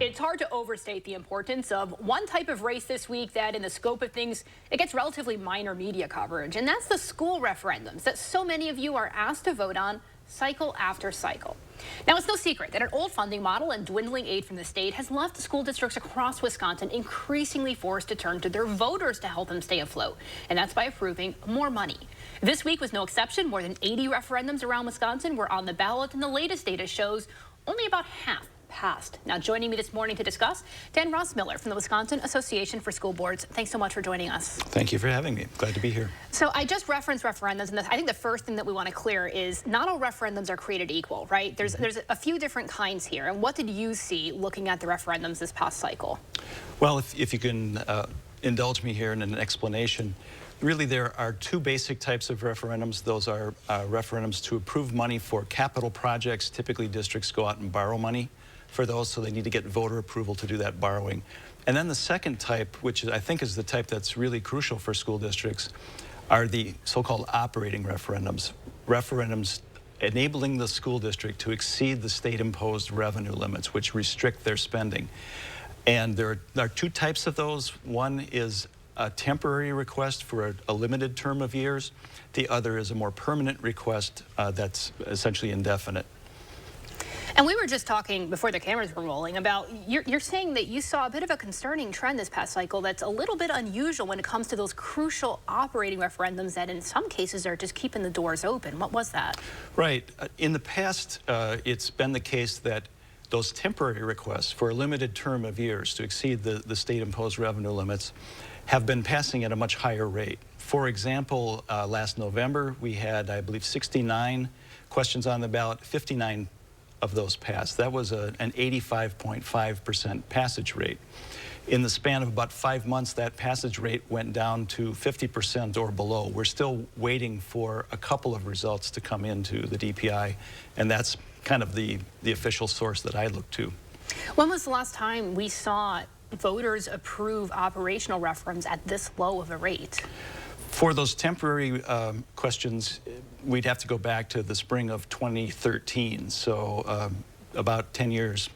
It's hard to overstate the importance of one type of race this week that, in the scope of things, it gets relatively minor media coverage, and that's the school referendums that so many of you are asked to vote on cycle after cycle. Now, it's no secret that an old funding model and dwindling aid from the state has left school districts across Wisconsin increasingly forced to turn to their voters to help them stay afloat, and that's by approving more money. This week was no exception. More than 80 referendums around Wisconsin were on the ballot, and the latest data shows only about half passed. Now, joining me this morning to discuss, Dan Rossmiller from the Wisconsin Association for School Boards. Thanks so much for joining us. Thank you for having me. Glad to be here. So I just referenced referendums, and I think the first thing that we want to clear is not all referendums are created equal, right? There's a few different kinds here. And what did you see looking at the referendums this past cycle? Well, if you can indulge me here in an explanation, really there are two basic types of referendums. Those are referendums to approve money for capital projects. Typically, districts go out and borrow money for those, so they need to get voter approval to do that borrowing. And then the second type, which I think is the type that's really crucial for school districts, are the so-called operating referendums. Referendums enabling the school district to exceed the state-imposed revenue limits, which restrict their spending. And there are two types of those. One is a temporary request for a limited term of years. The other is a more permanent request that's essentially indefinite. And we were just talking before the cameras were rolling about, you're saying that you saw a bit of a concerning trend this past cycle that's a little bit unusual when it comes to those crucial operating referendums that in some cases are just keeping the doors open. What was that? Right. In the past, it's been the case that those temporary requests for a limited term of years to exceed the state-imposed revenue limits have been passing at a much higher rate. For example, last November, we had, I believe, 69 questions on the ballot, 59 of those passed. That was an 85.5% passage rate. In the span of about 5 months, that passage rate went down to 50% or below. We're still waiting for a couple of results to come into the DPI, and that's kind of the official source that I look to. When was the last time we saw voters approve operational referendums at this low of a rate? For those temporary questions, we'd have to go back to the spring of 2013, so about 10 years.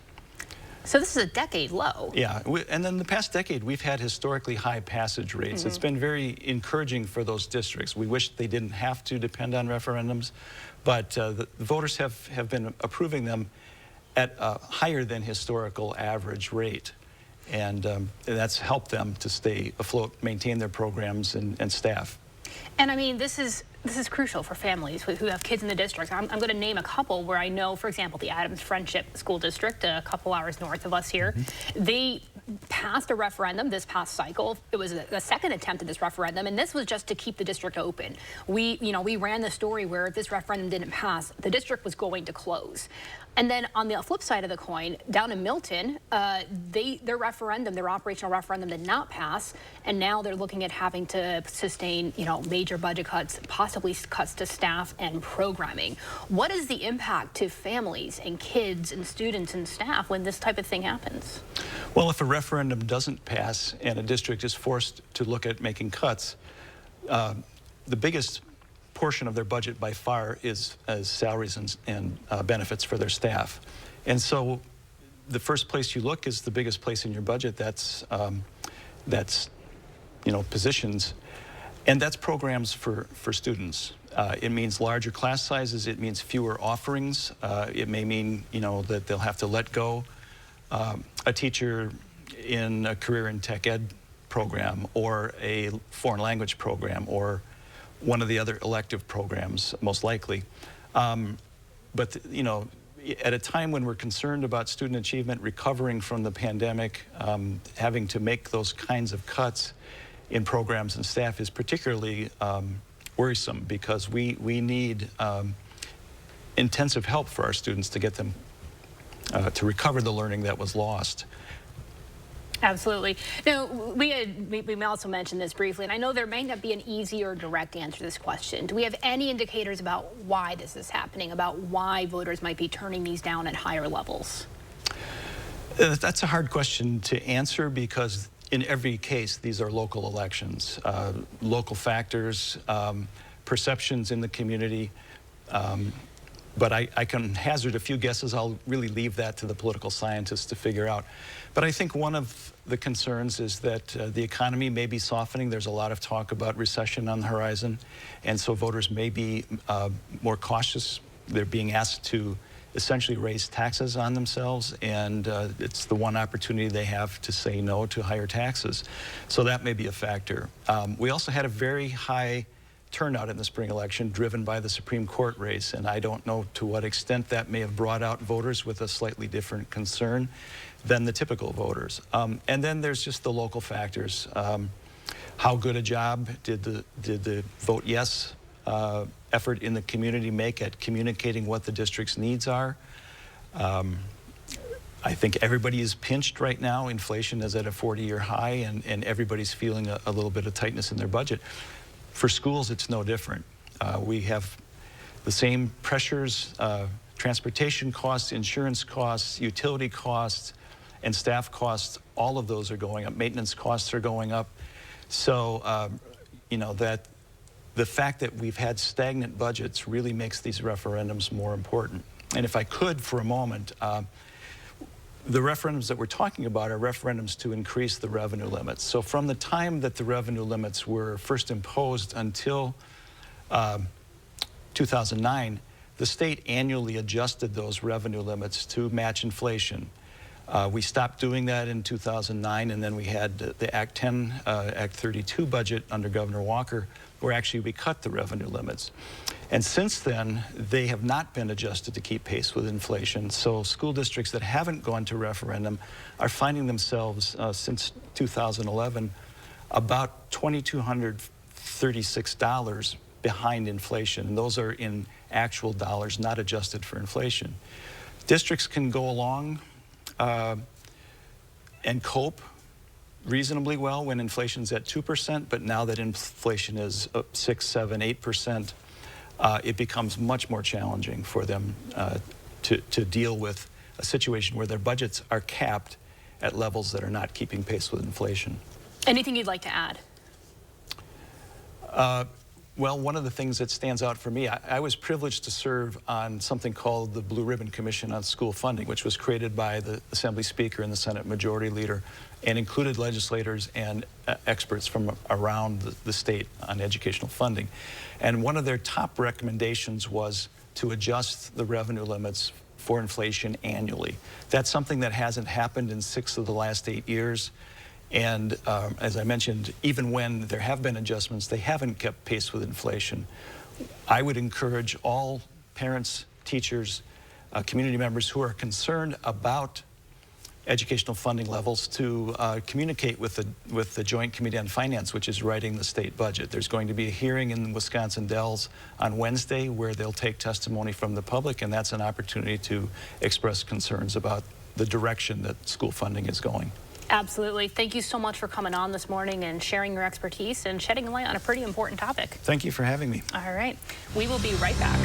So this is a decade low. Yeah, and then the past decade, we've had historically high passage rates. It's been very encouraging for those districts. We wish they didn't have to depend on referendums, but the voters have been approving them at a higher than historical average rate. And that's helped them to stay afloat, maintain their programs and staff. And I mean, this is crucial for families who have kids in the district. I'm going to name a couple where I know, for example, the Adams Friendship School District, a couple hours north of us here, they passed a referendum this past cycle. It was the second attempt at this referendum, and this was just to keep the district open. We ran the story where if this referendum didn't pass, the district was going to close. And then on the flip side of the coin, down in Milton, their operational referendum did not pass, and now they're looking at having to sustain, major budget cuts, possibly cuts to staff and programming. What is the impact to families and kids and students and staff when this type of thing happens? Well, if a referendum doesn't pass and a district is forced to look at making cuts, the biggest portion of their budget by far is salaries and benefits for their staff. And so the first place you look is the biggest place in your budget. That's positions, and that's programs for students. It means larger class sizes. It means fewer offerings. It may mean that they'll have to let go a teacher in a career in tech ed program or a foreign language program or one of the other elective programs, most likely. But at a time when we're concerned about student achievement, recovering from the pandemic, having to make those kinds of cuts in programs and staff is particularly worrisome, because we need intensive help for our students to get them to recover the learning that was lost. Absolutely. Now, we also mentioned this briefly, and I know there may not be an easy or direct answer to this question. Do we have any indicators about why this is happening, about why voters might be turning these down at higher levels? That's a hard question to answer, because in every case, these are local elections. Local factors, perceptions in the community, but I can hazard a few guesses. I'll really leave that to the political scientists to figure out. But I think one of the concerns is that the economy may be softening. There's a lot of talk about recession on the horizon, and so voters may be more cautious. They're being asked to essentially raise taxes on themselves, and it's the one opportunity they have to say no to higher taxes. So that may be a factor. We also had a very high turnout in the spring election driven by the Supreme Court race, and I don't know to what extent that may have brought out voters with a slightly different concern than the typical voters. And then there's just the local factors. How good a job did the vote yes effort in the community make at communicating what the district's needs are? I think everybody is pinched right now. Inflation is at a 40-year high, and everybody's feeling a little bit of tightness in their budget. For schools, it's no different. We have the same pressures, transportation costs, insurance costs, utility costs, and staff costs. All of those are going up. Maintenance costs are going up. So, you know, that the fact that we've had stagnant budgets really makes these referendums more important. And if I could for a moment, the referendums that we're talking about are referendums to increase the revenue limits. So from the time that the revenue limits were first imposed until 2009, the state annually adjusted those revenue limits to match inflation. We stopped doing that in 2009, and then we had the Act 10, Act 32 budget under Governor Walker, where actually we cut the revenue limits. And since then, they have not been adjusted to keep pace with inflation. So school districts that haven't gone to referendum are finding themselves, since 2011, about $2,236 behind inflation. And those are in actual dollars, not adjusted for inflation. Districts can go along and cope reasonably well when inflation's at 2%, but now that inflation is up 6, 7, 8%, it becomes much more challenging for them to deal with a situation where their budgets are capped at levels that are not keeping pace with inflation. Anything you'd like to add? Well, one of the things that stands out for me, I was privileged to serve on something called the Blue Ribbon Commission on School Funding, which was created by the Assembly Speaker and the Senate Majority Leader, and included legislators and experts from around the state on educational funding. And one of their top recommendations was to adjust the revenue limits for inflation annually. That's something that hasn't happened in 6 of the last 8 years. And as I mentioned, even when there have been adjustments, they haven't kept pace with inflation. I would encourage all parents, teachers, community members who are concerned about educational funding levels to communicate with the Joint Committee on Finance, which is writing the state budget. There's going to be a hearing in Wisconsin Dells on Wednesday where they'll take testimony from the public, and that's an opportunity to express concerns about the direction that school funding is going. Absolutely. Thank you so much for coming on this morning and sharing your expertise and shedding light on a pretty important topic. Thank you for having me. All right. We will be right back.